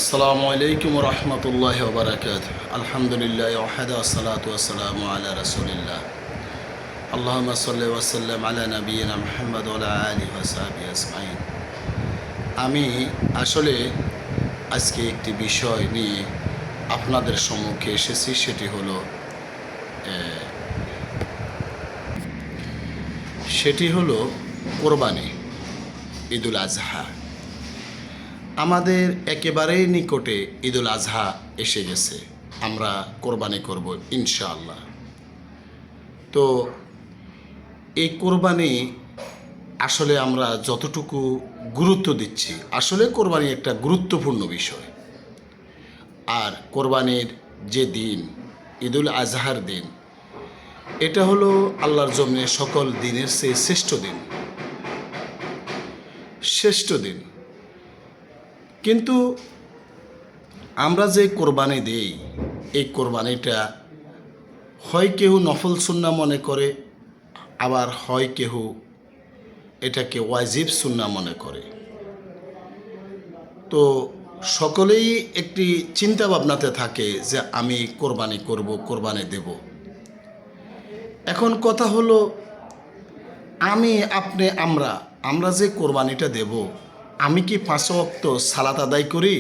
আসসালামু আলাইকুম রহমতুল্লাহ ওবরাকাত। আলহামদুলিল্লাহ ওয়াহদা আসসালাতু ওয়াসসালামু আলা রাসূলিল্লাহ। আল্লাহুম্মা সাল্লি ওয়া সাল্লিম আলা নাবিয়িনা মুহাম্মদ ওয়া আলা আলিহি ওয়া সাহবিহি আজমাইন। আমি আসলে আজকে একটি বিষয় নিয়ে আপনাদের সম্মুখে এসেছি, সেটি হলো কোরবানি, ঈদুল আজহা। আমাদের একেবারেই নিকটে ঈদুল আজহা এসে গেছে, আমরা কোরবানি করব ইনশাআল্লাহ। তো এই কোরবানি আসলে আমরা যতটুকু গুরুত্ব দিচ্ছি, আসলে কোরবানি একটা গুরুত্বপূর্ণ বিষয়। আর কোরবানির যে দিন, ঈদুল আজহার দিন, এটা হলো আল্লাহর জন্যে সকল দিনের চেয়ে শ্রেষ্ঠ দিন। কিন্তু আমরা যে কোরবানি দেই, এই কোরবানিটা হয় কেউ নফল সুন্নাহ মনে করে, আবার হয় কেউ এটাকে ওয়াজিব সুন্নাহ মনে করে। তো সকলেই একটি চিন্তা ভাবনাতে থাকে যে আমি কোরবানি করব, কোরবানি দেব। এখন কথা হলো, আমরা যে কোরবানিটা দেব, আমি কি 5 ওয়াক্ত সালাত আদায় করি?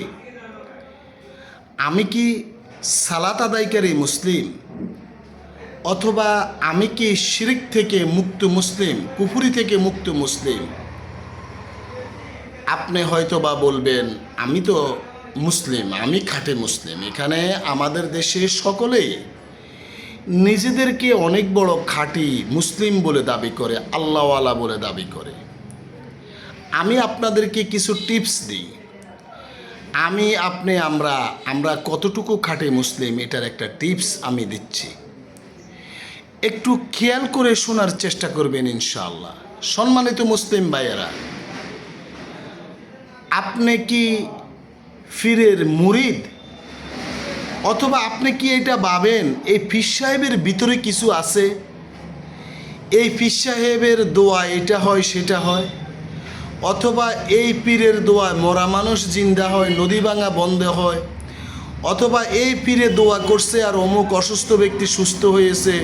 আমি কি সালাত আদায়কারী মুসলিম? অথবা আমি কি শিরক থেকে মুক্ত মুসলিম, কুফরি থেকে মুক্ত মুসলিম? আপনি হয়তো বা বলবেন, আমি তো মুসলিম, আমি খাঁটি মুসলিম। এখানে আমাদের দেশে সকলেই নিজেদেরকে অনেক বড় খাঁটি মুসলিম বলে দাবি করে, আল্লাহওয়ালা বলে দাবি করে। আমি আপনাদেরকে কিছু টিপস দিই। আমরা কতটুকু খাঁটি মুসলিম, এটার একটা টিপস আমি দিচ্ছি। একটু খেয়াল করে শোনার চেষ্টা করবেন ইনশাআল্লাহ। সম্মানিত মুসলিম ভাইয়েরা, আপনি কি পীরের মুরিদ? অথবা আপনি কি এটা ভাবেন এই পীর সাহেবের ভিতরে কিছু আছে, এই পীর সাহেবের দোয়া এটা হয় সেটা হয়, অথবা এই পীরের দোয়ায় মরা মানুষ জিন্দা হয়, নদী ভাঙা বন্ধ হয়, অথবা এই পীরে দোয়া করছে আর অমুক অসুস্থ ব্যক্তি সুস্থ হয়েছে,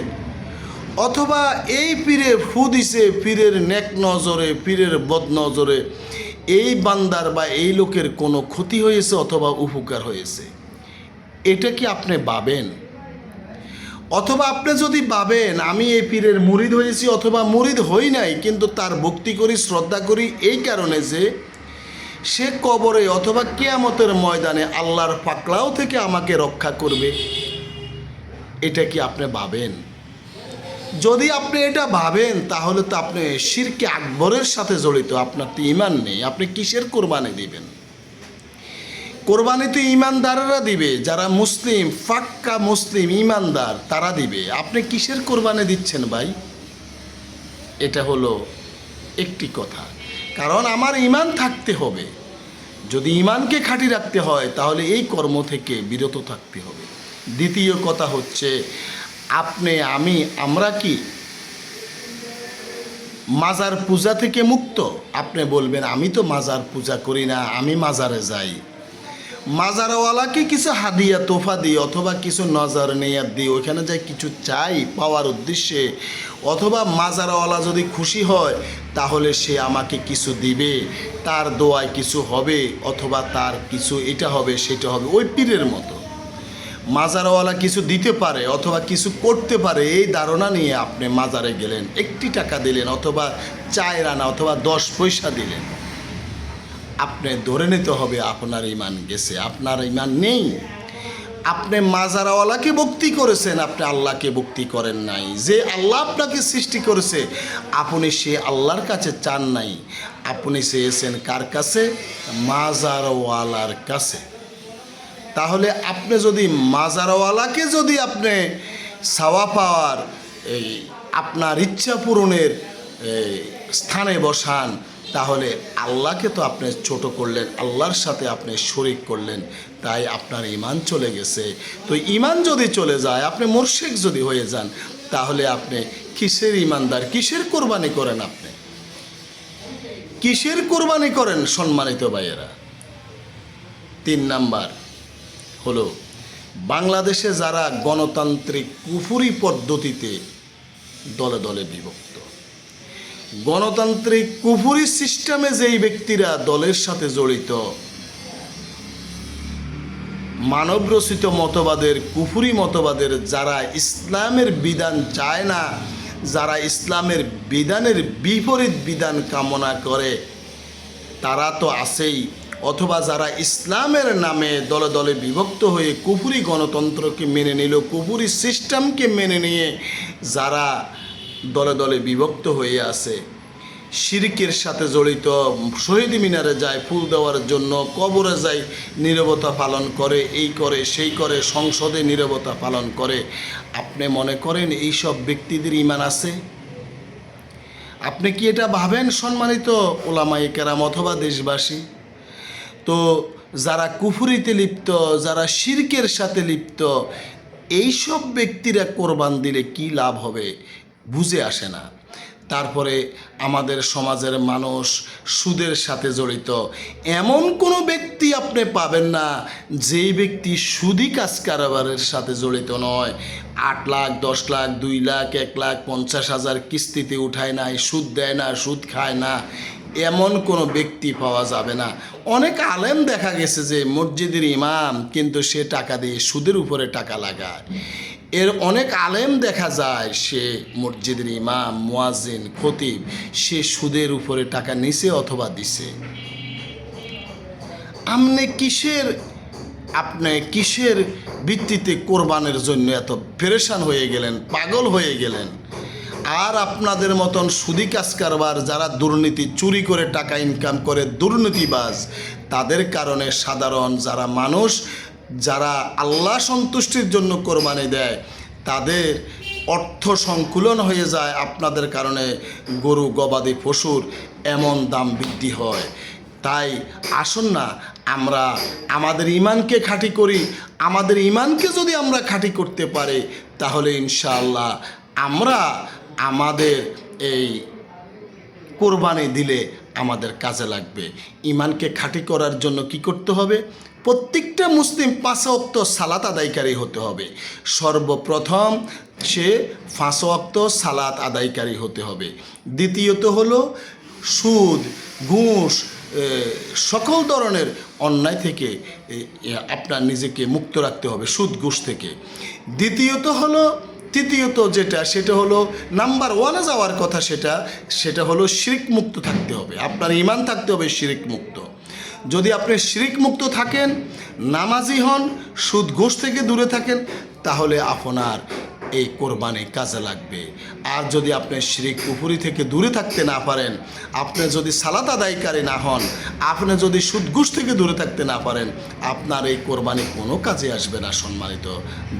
অথবা এই পীরে ফু দিছে, পীরের নেক নজরে, পীরের বদ নজরে এই বান্দার বা এই লোকের কোনো ক্ষতি হয়েছে অথবা উপকার হয়েছে। এটা কি আপনি ভাবেন? অথবা আপনি যদি ভাবেন আমি এই পীরের মুরিদ হয়েছি অথবা মুরিদ হই নাই, কিন্তু তার ভক্তি করি, শ্রদ্ধা করি এই কারণে যে সে কবরে অথবা কিয়ামতের ময়দানে আল্লাহর পাকড়াও থেকে আমাকে রক্ষা করবে, এটা কি আপনি ভাবেন? যদি আপনি এটা ভাবেন, তাহলে তো আপনি শিরকে আকবরের সাথে জড়িত, আপনার তো ঈমান নেই। আপনি কিসের কোরবানি দিবেন? কোরবানি তো ঈমানদাররা দিবে, যারা মুসলিম, পাক্কা মুসলিম ঈমানদার তারা দিবে। আপনি কিসের কোরবানি দিচ্ছেন ভাই? এটা হলো একটি কথা। কারণ আমার ঈমান থাকতে হবে। যদি ঈমানকে খাঁটি রাখতে হয়, তাহলে এই কর্ম থেকে বিরত থাকতে হবে। দ্বিতীয় কথা হচ্ছে, আমরা কি মাজার পূজা থেকে মুক্ত? আপনি বলবেন, আমি তো মাজার পূজা করি না, আমি মাজারে যাই। মাজারওয়ালাকে কিছু হাদিয়া তোফা দিই অথবা কিছু নজর নেয়ার দিই, ওইখানে যাই কিছু চাই পাওয়ার উদ্দেশ্যে, অথবা মাজারওয়ালা যদি খুশি হয় তাহলে সে আমাকে কিছু দিবে, তার দোয়ায় কিছু হবে, অথবা তার কিছু এটা হবে সেটা হবে। ওই পীরের মতো মাজারওয়ালা কিছু দিতে পারে অথবা কিছু করতে পারে, এই ধারণা নিয়ে আপনি মাজারে গেলেন, 1 টাকা দিলেন অথবা 4 আনা অথবা 10 পয়সা দিলেন, আপনি ধরে নিতে হবে আপনার ঈমান গেছে, আপনার ঈমান নেই। আপনি মাজারওয়ালাকে ভক্তি করেছেন, আপনি আল্লাহকে ভক্তি করেন নাই। যে আল্লাহ আপনাকে সৃষ্টি করেছে, আপনি সে আল্লাহর কাছে চান নাই, আপনি চেয়েছেন কার কাছে? মাজারওয়ালার কাছে। তাহলে আপনি যদি মাজারওয়ালাকে যদি আপনি ছাওয়া পাওয়ার আপনার ইচ্ছা পূরণের স্থানে বসান, তাহলে আল্লাহকে তো আপনি ছোট করলেন, আল্লাহর সাথে আপনি শরিক করলেন, তাই আপনার ঈমান চলে গেছে। তো ঈমান যদি চলে যায়, আপনি মুশরিক যদি হয়ে যান, তাহলে আপনি কিসের ঈমানদার? কিসের কোরবানি করেন? আপনি কিসের কোরবানি করেন সম্মানিত ভাইয়েরা? 3 নাম্বার হলো বাংলাদেশে যারা গণতান্ত্রিক কুফরি পদ্ধতিতে দলে দলে বিভক্ত, গণতান্ত্রিক কুফরি সিস্টেমে যেই ব্যক্তিরা দলের সাথে জড়িত, মানবরচিত মতবাদের কুফরি মতবাদের যারা ইসলামের বিধান চায় না, যারা ইসলামের বিধানের বিপরীত বিধান কামনা করে, তারা তো আছেই। অথবা যারা ইসলামের নামে দলে দলে বিভক্ত হয়ে কুফরি গণতন্ত্রকে মেনে নিল, কুফরি সিস্টেমকে মেনে নিয়ে যারা দলে দলে বিভক্ত হয়ে আছে, শিরকের সাথে জড়িত, শহীদ মিনারে যায় ফুল দেওয়ার জন্য, কবরে যায় নীরবতা পালন করে, এই করে সেই করে, সংসদে নীরবতা পালন করে, আপনি মনে করেন এইসব ব্যক্তিদের ঈমান আছে? আপনি কি এটা ভাবেন সম্মানিত ওলামায়ে কেরাম অথবা দেশবাসী? তো যারা কুফরিতে লিপ্ত, যারা শিরকের সাথে লিপ্ত, এইসব ব্যক্তিরা কোরবান দিলে কি লাভ হবে বুঝে আসে না। তারপরে আমাদের সমাজের মানুষ সুদের সাথে জড়িত, এমন কোনো ব্যক্তি আপনি পাবেন না যেই ব্যক্তি সুদি কাজ কারবারের সাথে জড়িত নয়। 8 লাখ, 10 লাখ, 2 লাখ, 1,50,000 কিস্তিতে উঠায় নাই, সুদ দেয় না, সুদ খায় না, এমন কোনো ব্যক্তি পাওয়া যাবে না। অনেক আলেম দেখা গেছে যে মসজিদের ইমাম, কিন্তু সে টাকা দিয়ে সুদের উপরে টাকা লাগায়। এর অনেক আলেম দেখা যায় সে মসজিদের ইমাম, মুয়াজ্জিন, খতিব, সে সুদের উপরে টাকা নিছে অথবা দিছে। আপনি কিসের ভিত্তিতে কোরবানের জন্য এত পেরেশান হয়ে গেলেন, পাগল হয়ে গেলেন? আর আপনাদের মতন সুদি কাজ কারবার, যারা দুর্নীতি, চুরি করে টাকা ইনকাম করে, দুর্নীতিবাজ, তাদের কারণে সাধারণ যারা মানুষ, যারা আল্লাহ সন্তুষ্টির জন্য কোরবানি দেয়, তাদের অর্থ সংকুলন হয়ে যায়। আপনাদের কারণে গরু, গবাদি পশুর এমন দাম বৃদ্ধি হয়। তাই আসুন না আমরা আমাদের ঈমানকে খাঁটি করি। আমাদের ঈমানকে যদি আমরা খাঁটি করতে পারি, তাহলে ইনশাআল্লাহ আমরা আমাদের এই কোরবানি দিলে আমাদের কাজে লাগবে। ঈমানকে খাঁটি করার জন্য কি করতে হবে? প্রত্যেকটা মুসলিম 5 ওয়াক্ত সালাত আদায়কারী হতে হবে। সর্বপ্রথম সে 5 ওয়াক্ত সালাত আদায়কারী হতে হবে। দ্বিতীয়ত হলো সুদ, ঘুষ, সকল ধরনের অন্যায় থেকে আপনার নিজেকে মুক্ত রাখতে হবে, সুদ ঘুষ থেকে। তৃতীয়ত সেটা হলো নাম্বার 1-এ যাওয়ার কথা, সেটা হলো শিরক মুক্ত থাকতে হবে। আপনার ঈমান থাকতে হবে শিরক মুক্ত। যদি আপনি শিরক মুক্ত থাকেন, নামাজি হন, সুদ ঘুষ থেকে দূরে থাকেন, তাহলে আপনার এই কোরবানি কাজে লাগবে। আর যদি আপনি শিরক কুফরি থেকে দূরে থাকতে না পারেন, আপনি যদি সালাত আদায়কারী না হন, আপনি যদি সুদ ঘুষ থেকে দূরে থাকতে না পারেন, আপনার এই কোরবানি কোনো কাজে আসবে না সম্মানিত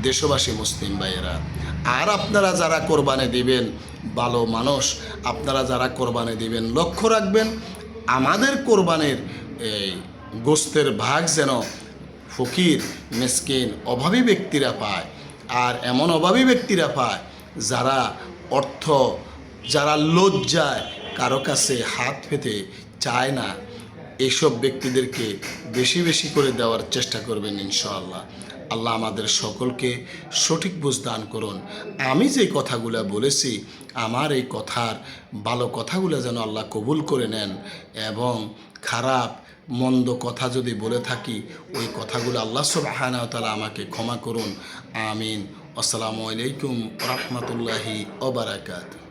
দেশবাসী মুসলিম ভাইয়েরা। আর আপনারা যারা কোরবানি দিবেন, ভালো মানুষ, আপনারা যারা কোরবানি দিবেন, লক্ষ্য রাখবেন আমাদের কোরবানির এই গোস্তের ভাগ যেন ফকির, মিসকিন, অভাবী ব্যক্তিরা পায়। আর এমন অভাবী ব্যক্তিরা পায় যারা লজ্জায় কারো কাছে হাত পেতে চায় না, এসব ব্যক্তিদেরকে বেশি বেশি করে দেওয়ার চেষ্টা করবেন ইনশাআল্লাহ। আল্লাহ আমাদের সকলকে সঠিক বুঝ দান করুন। আমি যে কথাগুলো বলেছি, আমার এই ভালো কথাগুলো যেন আল্লাহ কবুল করে নেন, এবং খারাপ মন্দ কথা যদি বলে থাকি, ওই কথাগুলো আল্লাহ সুবহানাহু ওয়া তাআলা আমাকে ক্ষমা করুন। আমিন। আসসালামু আলাইকুম ওয়া রাহমাতুল্লাহি ওয়া বারাকাতুহু।